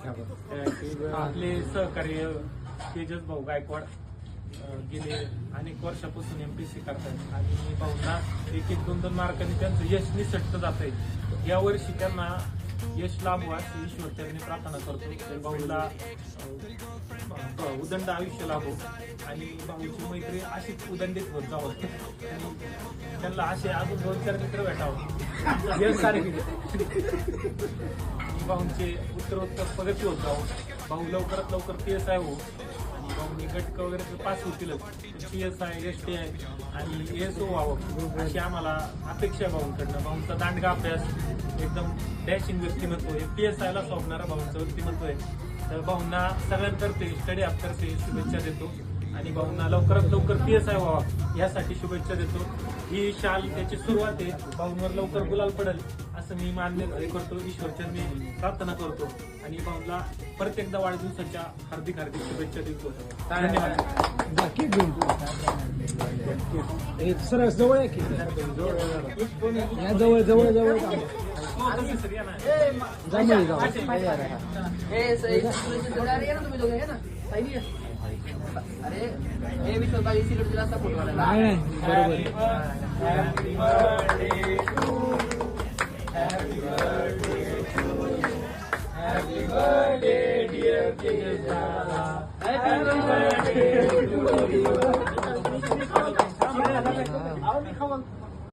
आपले सहकार्य तेजस भाऊ गायकवाड गेले अनेक वर्षापासून एमपीएससी करतात आणि भाऊंना एक 1-2 मार्कांनी त्यांचं यश निसटत जात आहे. या वर्षी त्यांना यश लाभो अशी ईश्वरचरणी प्रार्थना करतो. तर भाऊला उदंड आयुष्य लाभो आणि भाऊची मैत्री अशीच उदंडित होत जावं आणि त्यांना असे अजून 2-4 मित्र भेटावं यश भाऊंचे उत्तरोत्तर प्रगती होत जावं. भाऊ लवकरात लवकर PSI हो आणि भाऊनी गटक वगैरे पास होतीलच. PSI STI आणि ASO व्हावं अशी आम्हाला अपेक्षा आहे भाऊंकडनं. भाऊंचा दांडगा अभ्यास एकदम डॅशिंग व्यक्तिमत्व आहे. PSI ला सोबणारा भाऊंचं व्यक्तिमत्व आहे. तर भाऊंना सगळ्यांतर्फे स्टडी अँपतर्फे शुभेच्छा देतो आणि भाऊंना लवकरात लवकर PSI व्हावा यासाठी शुभेच्छा देतो. ही शाल त्याची सुरुवात आहे. भाऊंवर लवकर गुलाल पडेल असं मी मान्य करतो. ईश्वरचरणी प्रार्थना करतो आणि भाऊंना परत एकदा वाढदिवसाच्या हार्दिक हार्दिक शुभेच्छा देतो. धन्यवाद. सर जवळ आहे की जवळ जवळ जवळ अरे हे विश्वकाली सिलेक्ट दिला असता फोटो नाही बरोबर.